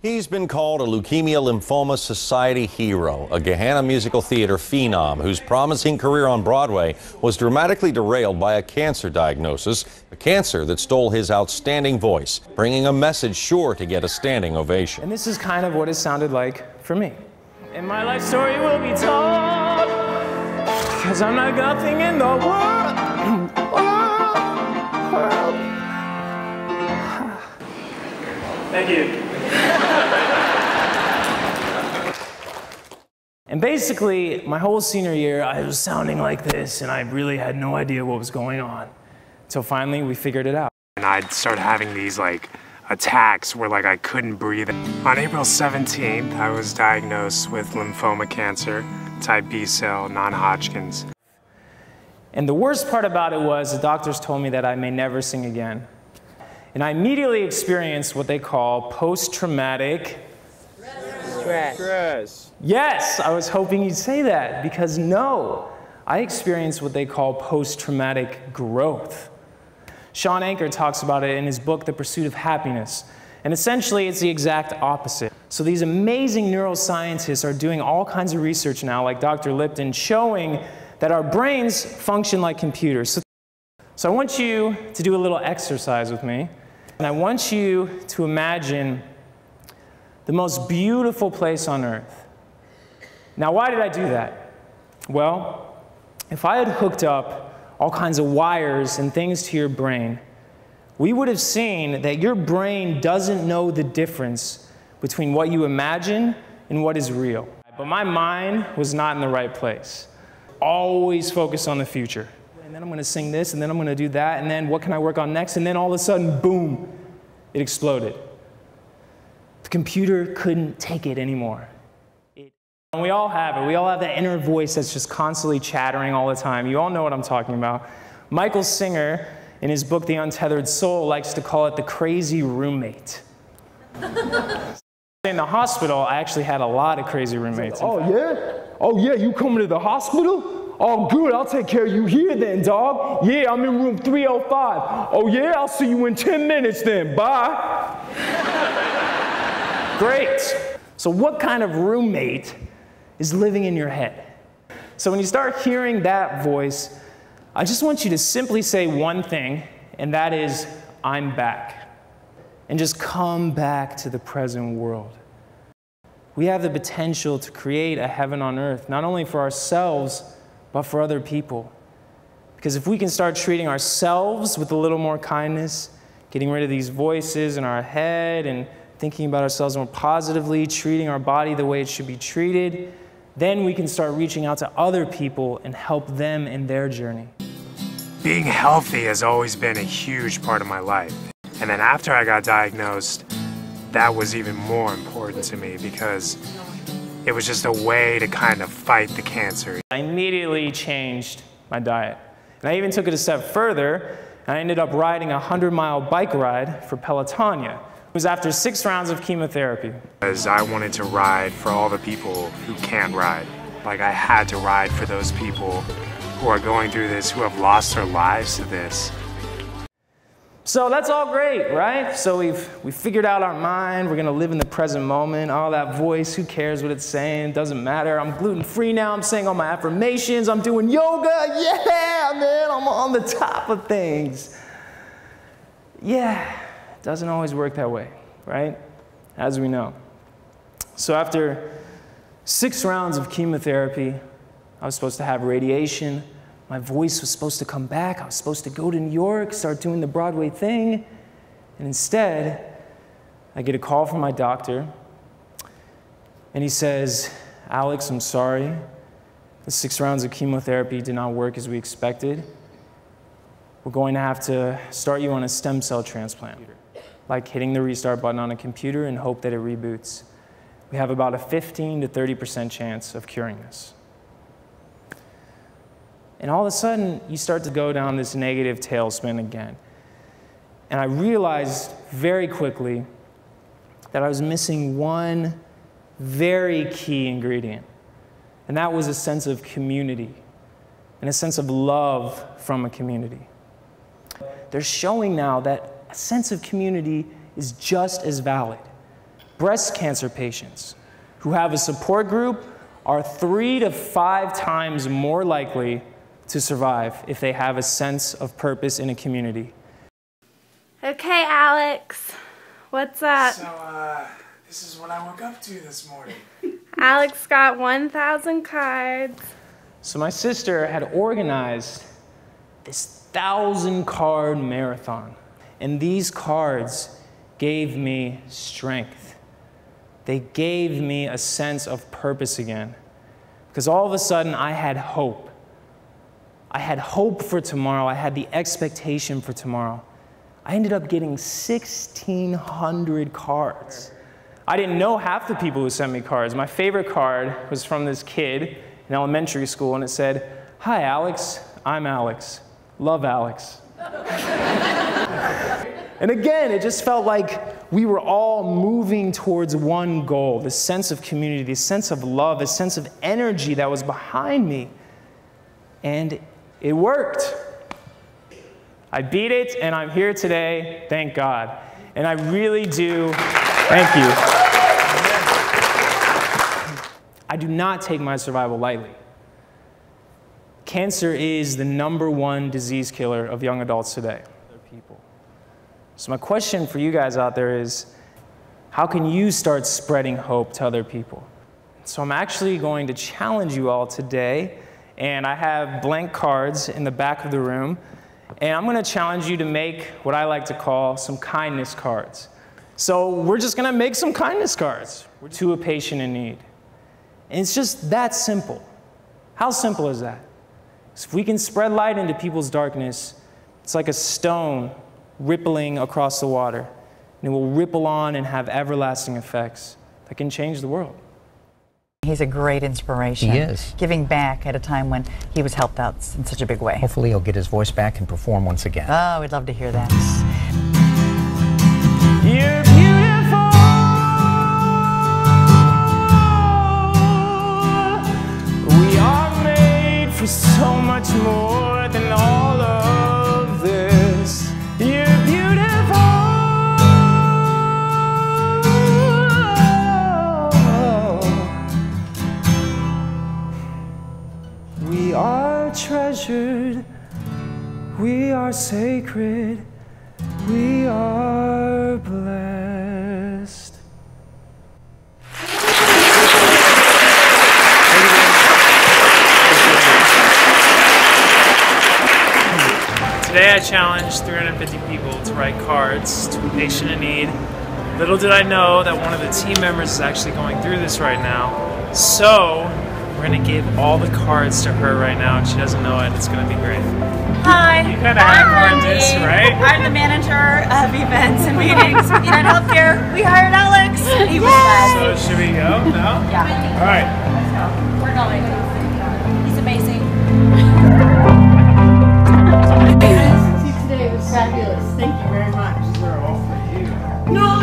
He's been called a Leukemia Lymphoma Society hero, a Gehenna musical theater phenom whose promising career on Broadway was dramatically derailed by a cancer diagnosis, a cancer that stole his outstanding voice, bringing a message sure to get a standing ovation. And this is kind of what it sounded like for me. And my life story will be told, because I'm not nothing in the world. Thank you. And basically, my whole senior year, I was sounding like this, and I really had no idea what was going on. Until finally, we figured it out. And I'd start having these attacks where I couldn't breathe. On April 17th, I was diagnosed with lymphoma cancer, type B cell, non-Hodgkin's. And the worst part about it was the doctors told me that I may never sing again. And I immediately experienced what they call post-traumatic stress. Yes, I was hoping you'd say that, because no, I experienced what they call post-traumatic growth. Sean Anker talks about it in his book, The Pursuit of Happiness. And essentially, it's the exact opposite. So these amazing neuroscientists are doing all kinds of research now, like Dr. Lipton, showing that our brains function like computers. So I want you to do a little exercise with me. And I want you to imagine the most beautiful place on earth. Now, why did I do that? Well, if I had hooked up all kinds of wires and things to your brain, we would have seen that your brain doesn't know the difference between what you imagine and what is real. But my mind was not in the right place. Always focus on the future. And then I'm going to sing this, and then I'm going to do that, and then what can I work on next? And then all of a sudden, boom, it exploded. The computer couldn't take it anymore. And we all have it. We all have that inner voice that's just constantly chattering all the time. You all know what I'm talking about. Michael Singer, in his book, The Untethered Soul, likes to call it the crazy roommate. In the hospital, I actually had a lot of crazy roommates. Oh, yeah? Oh, yeah, you coming to the hospital? Oh, good, I'll take care of you here then, dog. Yeah, I'm in room 305. Oh, yeah, I'll see you in 10 minutes then. Bye. Great. So what kind of roommate is living in your head? So when you start hearing that voice, I just want you to simply say one thing, and that is, I'm back. And just come back to the present world. We have the potential to create a heaven on earth, not only for ourselves, but for other people. Because if we can start treating ourselves with a little more kindness, getting rid of these voices in our head and thinking about ourselves more positively, treating our body the way it should be treated, then we can start reaching out to other people and help them in their journey. Being healthy has always been a huge part of my life. And then after I got diagnosed, that was even more important to me because it was just a way to kind of fight the cancer. I immediately changed my diet. And I even took it a step further, and I ended up riding a 100-mile bike ride for Pelotonia. It was after 6 rounds of chemotherapy. Because I wanted to ride for all the people who can't ride. I had to ride for those people who are going through this, who have lost their lives to this. So that's all great, right? So we've figured out our mind, we're gonna live in the present moment, all that voice, who cares what it's saying, doesn't matter. I'm gluten-free now, I'm saying all my affirmations, I'm doing yoga, yeah, man, I'm on the top of things. Yeah, it doesn't always work that way, right? As we know. So after 6 rounds of chemotherapy, I was supposed to have radiation. My voice was supposed to come back. I was supposed to go to New York, start doing the Broadway thing. And instead, I get a call from my doctor. And he says, Alex, I'm sorry. The 6 rounds of chemotherapy did not work as we expected. We're going to have to start you on a stem cell transplant. Like hitting the restart button on a computer and hope that it reboots. We have about a 15 to 30% chance of curing this. And all of a sudden, you start to go down this negative tailspin again. And I realized very quickly that I was missing one very key ingredient. And that was a sense of community and a sense of love from a community. They're showing now that a sense of community is just as valid. breast cancer patients who have a support group are 3 to 5 times more likely to survive if they have a sense of purpose in a community. Okay, Alex, what's up? So, this is what I woke up to this morning. Alex got 1,000 cards. So my sister had organized this 1,000-card marathon, and these cards gave me strength. They gave me a sense of purpose again, because all of a sudden I had hope. I had hope for tomorrow. I had the expectation for tomorrow. I ended up getting 1,600 cards. I didn't know half the people who sent me cards. My favorite card was from this kid in elementary school, and it said, "Hi, Alex. I'm Alex. Love, Alex." And again, it just felt like we were all moving towards one goal, this sense of community, this sense of love, this sense of energy that was behind me. And it worked. I beat it, and I'm here today, thank God. And I really do, thank you. I do not take my survival lightly. Cancer is the #1 disease killer of young adults today. So my question for you guys out there is, how can you start spreading hope to other people? So I'm actually going to challenge you all today, and I have blank cards in the back of the room, and I'm going to challenge you to make what I like to call some kindness cards. So we're just going to make some kindness cards to a patient in need. And it's just that simple. How simple is that? So if we can spread light into people's darkness, it's like a stone rippling across the water, and it will ripple on and have everlasting effects that can change the world. He's a great inspiration. He is. Giving back at a time when he was helped out in such a big way. Hopefully he'll get his voice back and perform once again. Oh, we'd love to hear that. You're beautiful. We are made for so much more than all of this. You're beautiful. We are treasured. We are sacred. We are blessed. Today I challenged 350 people to write cards to a patient in need. Little did I know that one of the team members is actually going through this right now. So we're going to give all the cards to her right now, and she doesn't know it. It's going to be great. Hi. You kind of have this, right? I'm the manager of events and meetings with UnitedHealthcare. We hired Alex. He was So should we go now? Yeah. All right. So we're going. He's amazing. Today was fabulous. Thank you very much. These are all for you. No!